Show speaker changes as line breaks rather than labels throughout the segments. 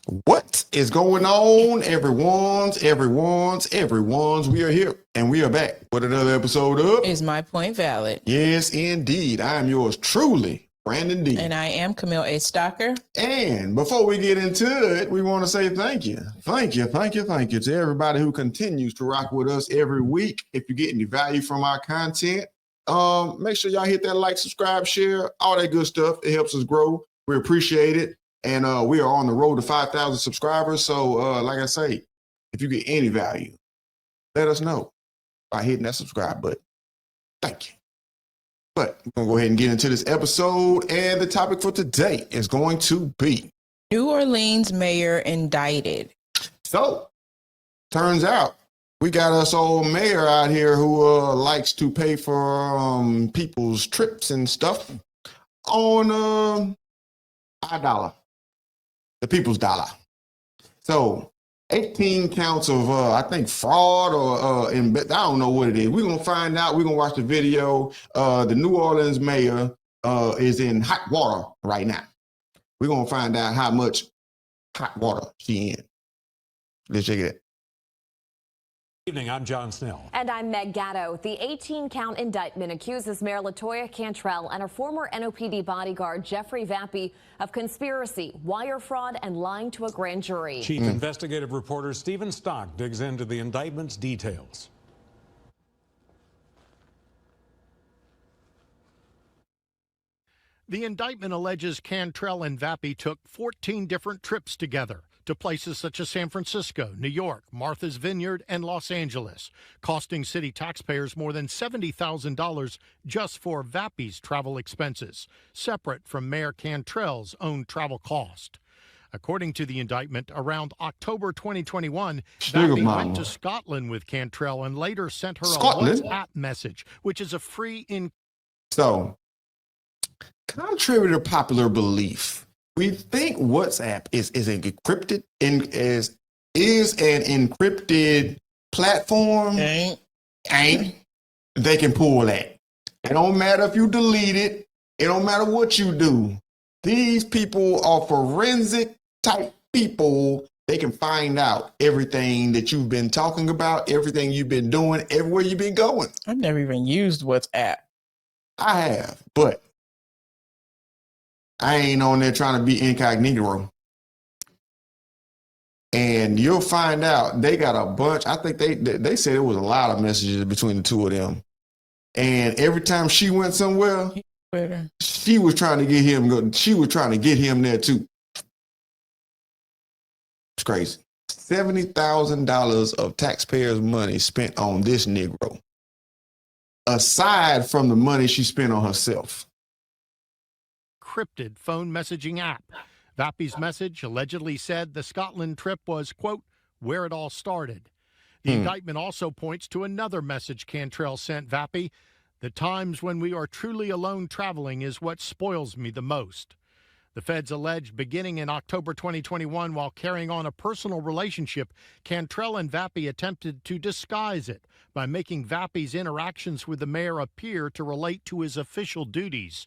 What is going on, everyone's? We are here and we are back with another episode of
Is My Point Valid?
Yes, indeed. I am yours truly, Brandon D.
And I am Camille A. Stocker.
And before we get into it, we want to say thank you to everybody who continues to rock with us every week. If you get any value from our content, make sure y'all hit that like, subscribe, share, all that good stuff. It helps us grow. We appreciate it. And we are on the road to 5,000 subscribers. So like I say, if you get any value, let us know by hitting that subscribe button. Thank you. But we're going to go ahead and get into this episode. And the topic for today is going to be
New Orleans mayor indicted.
So, turns out we got us old mayor out here who likes to pay for people's trips and stuff on our dollar. The people's dollar. So 18 counts of I think fraud or I don't know what it is. We're gonna find out. We're gonna watch the video. The New Orleans mayor is in hot water right now. We're gonna find out how much hot water she in. Let's check it out.
Evening, I'm John Snell.
And I'm Meg Gatto. The 18-count indictment accuses Mayor LaToya Cantrell and her former NOPD bodyguard, Jeffrey Vappy, of conspiracy, wire fraud, and lying to a grand jury.
Chief investigative reporter Stephen Stock digs into the indictment's details.
The indictment alleges Cantrell and Vappy took 14 different trips together to places such as San Francisco, New York, Martha's Vineyard, and Los Angeles, costing city taxpayers more than $70,000 just for Vappy's travel expenses, separate from Mayor Cantrell's own travel cost. According to the indictment, around October 2021, Vappy went to Scotland with Cantrell and later sent her a WhatsApp message, which is a free
So, contrary to popular belief, we think WhatsApp is an encrypted is an encrypted platform. Ain't they can pull that. It don't matter if you delete it. It don't matter what you do. These people are forensic type people. They can find out everything that you've been talking about, everything you've been doing, everywhere you've been going.
I've never even used WhatsApp.
I have, but I ain't on there trying to be incognito. And you'll find out they got a bunch. I think they said it was a lot of messages between the two of them. And every time she went somewhere, she was trying to get him. She was trying to get him there too. It's crazy. $70,000 of taxpayers' money spent on this Negro, aside from the money she spent on herself.
encrypted phone messaging app. Vappy's message allegedly said the Scotland trip was, quote, where it all started. The indictment also points to another message Cantrell sent Vappy. The times when we are truly alone traveling is what spoils me the most. The feds alleged beginning in October 2021, while carrying on a personal relationship, Cantrell and Vappy attempted to disguise it by making Vappy's interactions with the mayor appear to relate to his official duties.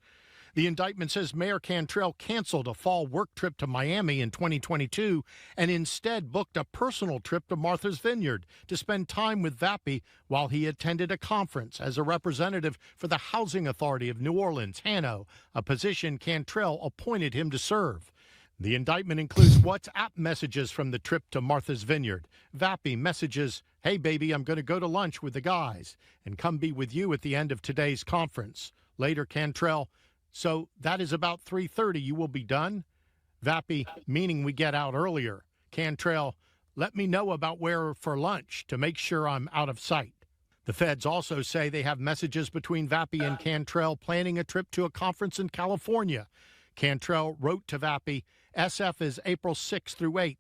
The indictment says Mayor Cantrell canceled a fall work trip to Miami in 2022 and instead booked a personal trip to Martha's Vineyard to spend time with Vappy while he attended a conference as a representative for the Housing Authority of New Orleans, HANO, a position Cantrell appointed him to serve. The indictment includes WhatsApp messages from the trip to Martha's Vineyard. Vappy messages, hey, baby, I'm going to go to lunch with the guys and come be with you at the end of today's conference. Later, Cantrell, so that is about 3:30. You will be done? Vappy, meaning we get out earlier. Cantrell, let me know about where for lunch to make sure I'm out of sight. The feds also say they have messages between Vappy and Cantrell planning a trip to a conference in California. Cantrell wrote to Vappy, SF is April 6th through 8th.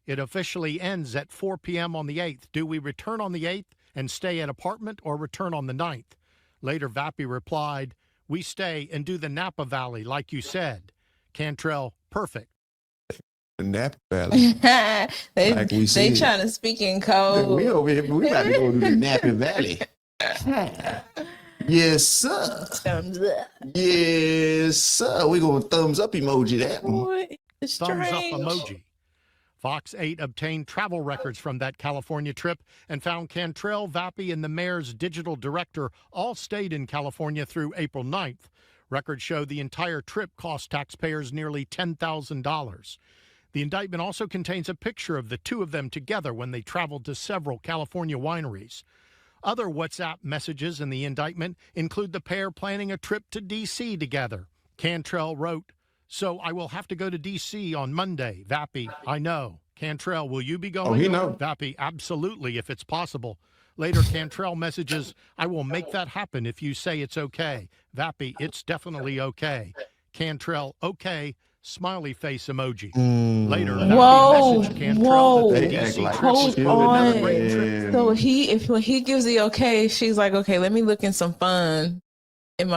It officially ends at 4 p.m. on the 8th. Do we return on the 8th and stay at apartment or return on the 9th? Later, Vappy replied, we stay and do the Napa Valley like you said. Cantrell, perfect.
The Napa Valley.
they trying to speak in code.
We over here, we about to go to the Napa Valley. Yes, sir.
Thumbs up.
Yes, sir. We're going to thumbs up emoji that one.
Boy,
Thumbs up emoji. Fox 8 obtained travel records from that California trip and found Cantrell, Vappy, and the mayor's digital director all stayed in California through April 9th. Records show the entire trip cost taxpayers nearly $10,000. The indictment also contains a picture of the two of them together when they traveled to several California wineries. Other WhatsApp messages in the indictment include the pair planning a trip to D.C. together. Cantrell wrote, "So I will have to go to D.C. on Monday. Vappy, I know. Cantrell, will you be going?"
Oh, he know.
Vappy, absolutely, if it's possible. Later, Cantrell messages, "I will make that happen if you say it's okay." Vappy, "It's definitely okay." Cantrell, "Okay." Smiley face emoji. Later,
Whoa,
Vappy messaged Cantrell that the
They act
DC
like
trip was
children.
quote, another great trip.
So when he gives the okay, she's like, okay, let me look in some fun in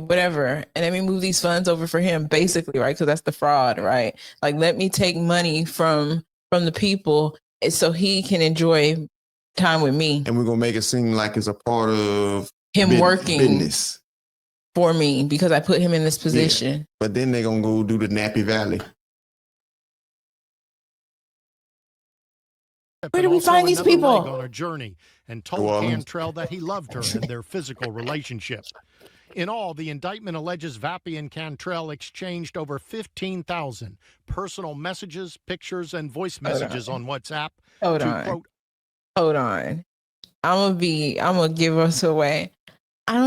whatever, and let me move these funds over for him, basically, right? Because that's the fraud, right? Like, let me take money from the people so he can enjoy time with me.
And we're gonna make it seem like it's a part of
Him working
business
for me because I put him in this position.
Yeah. But then they're gonna go do the Nappy Valley.
Where do we find these people?
On a journey and told Cantrell that he loved her and their physical relationship. In all, the indictment alleges Vappy and Cantrell exchanged over 15,000 personal messages, pictures, and voice messages on WhatsApp.
Hold on. I'm gonna give us away. I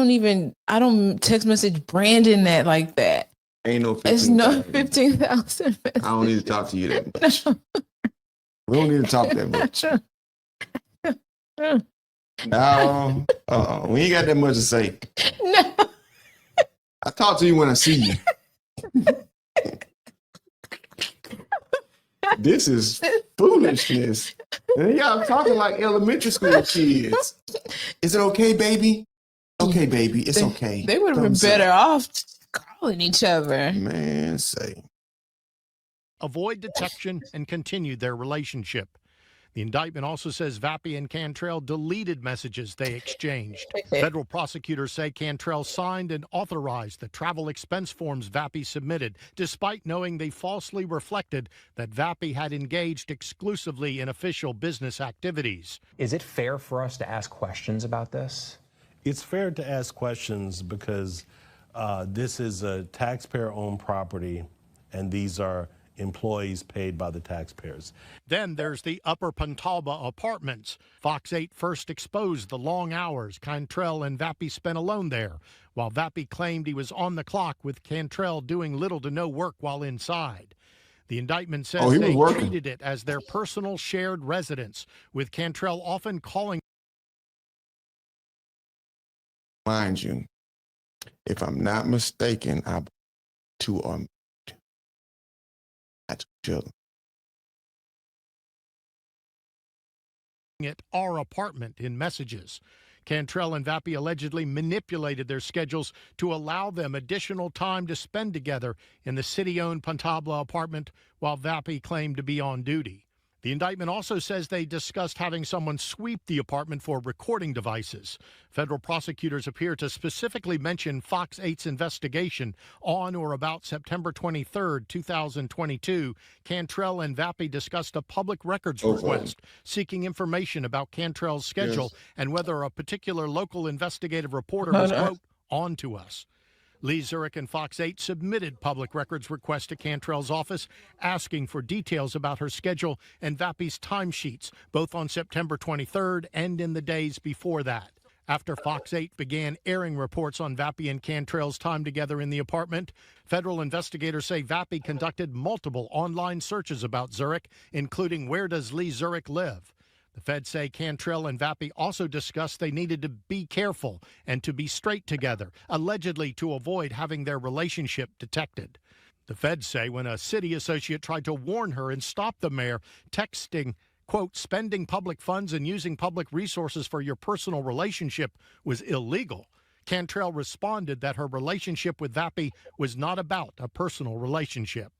don't text message Brandon that like that.
Ain't no 15,000.
It's no 15,000.
I don't need to talk to you that much. We don't need to talk that much. No, we ain't got that much to say.
No.
I talk to you when I see you. This is foolishness. And y'all talking like elementary school kids. Is it okay, baby? Okay, baby, it's okay.
They would have been better off calling each other.
Man, say.
Avoid detection and continued their relationship. The indictment also says Vappy and Cantrell deleted messages they exchanged. Federal prosecutors say Cantrell signed and authorized the travel expense forms Vappy submitted, despite knowing they falsely reflected that Vappy had engaged exclusively in official business activities.
Is it fair for us to ask questions about this?
It's fair to ask questions because this is a taxpayer-owned property, and these are employees paid by the taxpayers.
Then there's the Upper Pontalba apartments. Fox 8 first exposed the long hours Cantrell and Vappy spent alone there, while Vappy claimed he was on the clock with Cantrell doing little to no work while inside. The indictment says they treated it as their personal shared residence, with Cantrell often calling.
Mind you, if I'm not mistaken, I two are at each other.
At our apartment in messages. Cantrell and Vappy allegedly manipulated their schedules to allow them additional time to spend together in the city-owned Pontalba apartment while Vappy claimed to be on duty. The indictment also says they discussed having someone sweep the apartment for recording devices. Federal prosecutors appear to specifically mention Fox 8's investigation. On or about September 23, 2022, Cantrell and Vappy discussed a public records request seeking information about Cantrell's schedule and whether a particular local investigative reporter was, quote, on to us. Lee Zurich and Fox 8 submitted public records requests to Cantrell's office asking for details about her schedule and Vappy's timesheets, both on September 23rd and in the days before that. After Fox 8 began airing reports on Vappy and Cantrell's time together in the apartment, federal investigators say Vappy conducted multiple online searches about Zurich, including where does Lee Zurich live. The feds say Cantrell and Vappy also discussed they needed to be careful and to be straight together, allegedly to avoid having their relationship detected. The feds say when a city associate tried to warn her and stop the mayor, texting, quote, spending public funds and using public resources for your personal relationship was illegal, Cantrell responded that her relationship with Vappy was not about a personal relationship.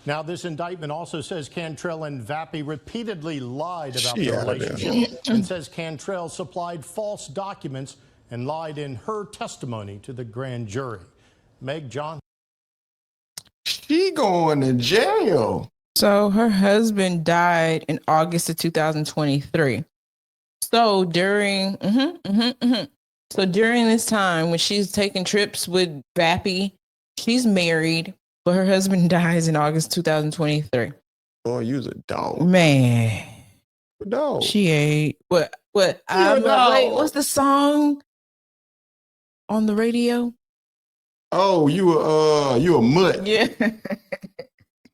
Now, this indictment also says Cantrell and Vappy repeatedly lied about their relationship and says Cantrell supplied false documents and lied in her testimony to the grand jury. Meg, John?
She going to jail.
So her husband died in August of 2023. So during so during this time when she's taking trips with Vappy, she's married, but her husband dies in August 2023.
Boy, you's a dog.
Man,
A dog.
she ain't. What?
You a dog.
Wait, what's the song on the radio?
Oh, you a mutt.
Yeah.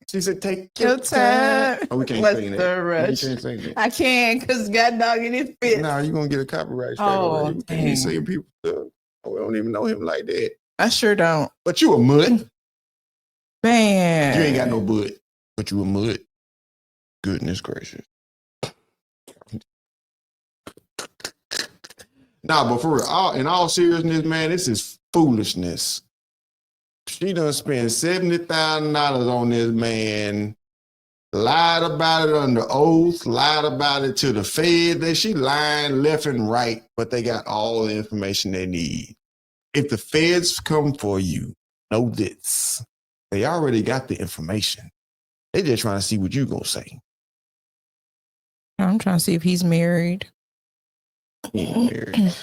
She said, take
Your
your time.
time.
Oh, we can't
What's
sing
the
that.
rush?
We can't sing that.
I can because God dog in his fit.
Nah, you're going to get a copyright strike.
Oh,
over. You can't be
dang.
singing people stuff. Oh, we don't even know him like that.
I sure don't.
But you a mutt.
Man.
You ain't got no butt, but you a mutt. Goodness gracious. Nah, but for real, in all seriousness, man, this is foolishness. She done spent $70,000 on this man, lied about it under oath, lied about it to the Fed. She lying left and right, but they got all the information they need. If the feds come for you, know this. They already got the information. They just trying to see what you gonna say.
I'm trying to see if he's married.
He ain't married.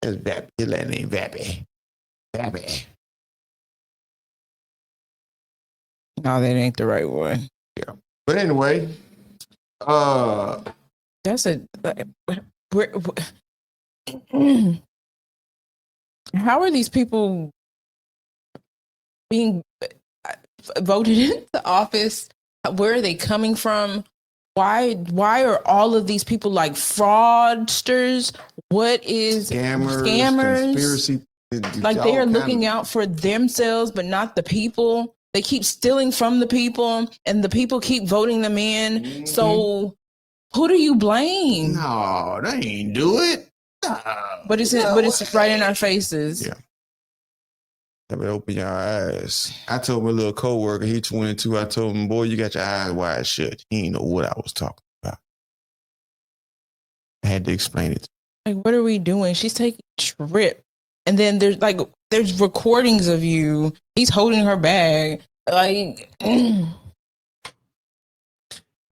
That's Vappy. His last name Vappy. Vappy.
No, that ain't the right one.
Yeah. But anyway,
That's a. How are these people being voted into office? Where are they coming from? Why are all of these people like fraudsters? What is
scammers, conspiracy.
Like they are looking out for themselves, but not the people. They keep stealing from the people, and the people keep voting them in. Mm-hmm. So, who do you blame?
No, they ain't do it. No.
But it's right in our faces.
Yeah. I better open your eyes. I told my little coworker, he 22. I told him, boy, you got your eyes wide shut. He didn't know what I was talking about. I had to explain it.
Like, what are we doing? She's taking a trip. And then there's recordings of you. He's holding her bag. Like,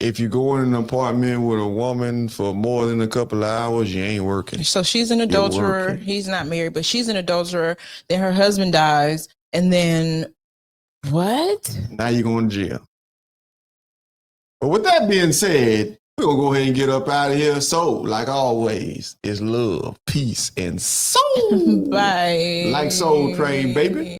if you go in an apartment with a woman for more than a couple of hours, you ain't working.
So she's an adulterer. He's not married, but she's an adulterer. Then her husband dies. And then what?
Now you're going to jail. But with that being said, we're going to go ahead and get up out of here. So, like always, it's love, peace, and soul.
Bye.
Like Soul Train, baby.